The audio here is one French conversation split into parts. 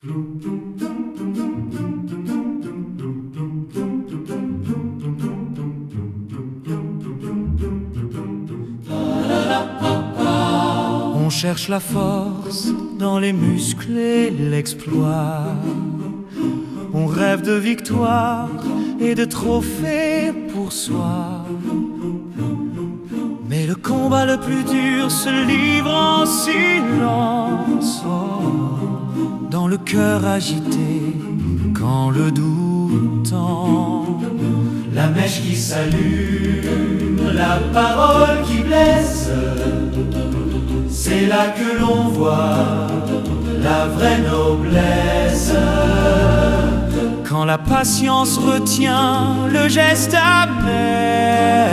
On cherche la force dans les muscles et l'exploit. On rêve de victoire et de trophées pour soi. Mais le combat le plus dur se livre en silence, dans le cœur agité quand le doute tend. La mèche qui s'allume, la parole qui blesse, c'est là que l'on voit la vraie noblesse. Quand la patience retient le geste amer,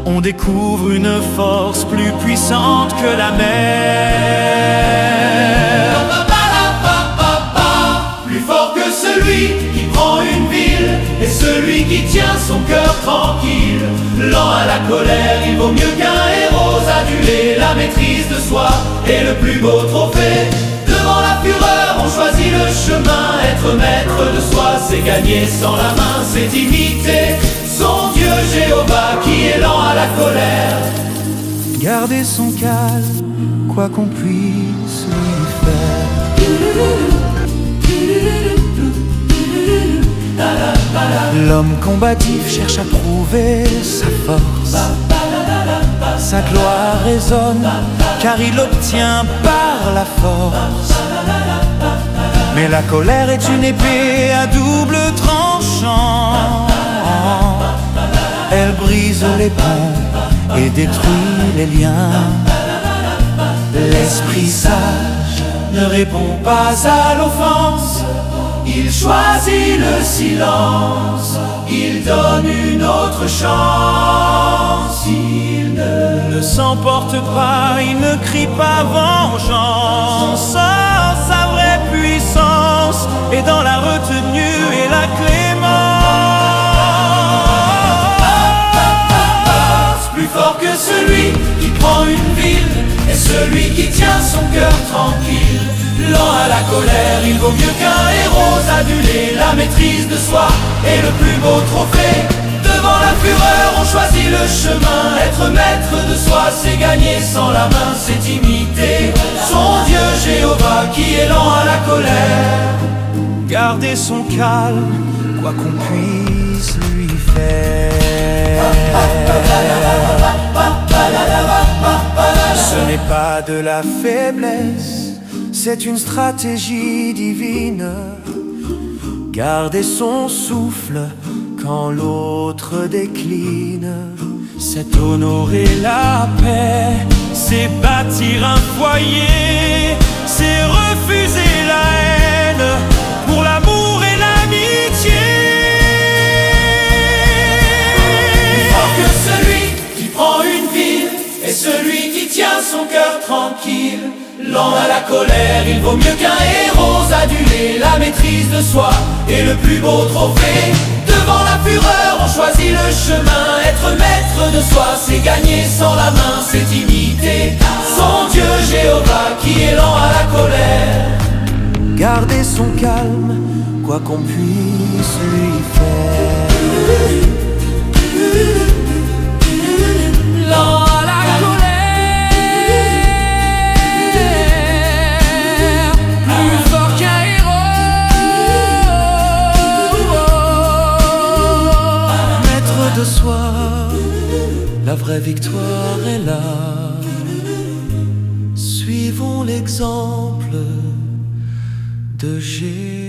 on découvre une force plus puissante que la mer. Plus fort que celui qui prend une ville et celui qui tient son cœur tranquille. Lent à la colère, il vaut mieux qu'un héros adulé. La maîtrise de soi est le plus beau trophée. Devant la fureur, on choisit le chemin. Être maître de soi, c'est gagner sans la main, c'est imiter son Dieu Jéhovah qui est lent à la colère. Garder son calme, quoi qu'on puisse lui faire. L'homme combatif cherche à prouver sa force. Sa gloire résonne car il obtient par la force. Mais la colère est une épée à double tranchant. Elle brise les ponts et détruit les liens. L'esprit sage ne répond pas à l'offense. Il choisit le silence, il donne une autre chance. Il ne s'emporte pas, il ne crie pas vengeance. Sa vraie puissance est dans la retenue et la clémence. Plus fort que celui qui prend une ville et celui qui tient son cœur tranquille. Lent à la colère, il vaut mieux qu'un héros adulé. La maîtrise de soi est le plus beau trophée. Devant la fureur, on choisit le chemin. Être maître de soi, c'est gagner sans la main, c'est imiter son Dieu Jéhovah qui est lent à la colère. Garder son calme, quoi qu'on puisse lui faire. Ce n'est pas de la faiblesse, c'est une stratégie divine. Garder son souffle quand l'autre décline, c'est honorer la paix, c'est bâtir un foyer, c'est refuser la haine pour l'amour et l'amitié. Plus fort que celui qui prend une ville et celui qui tient son cœur tranquille. Lent à la colère, il vaut mieux qu'un héros adulé. La maîtrise de soi est le plus beau trophée. Devant la fureur, on choisit le chemin. Être maître de soi, c'est gagner sans la main, c'est imiter son Dieu Jéhovah qui est lent à la colère. Garder son calme, quoi qu'on puisse lui faire. Lent à la colère, plus fort qu'un héros. Maître de soi, la vraie victoire est là. Suivons l'exemple de Jésus.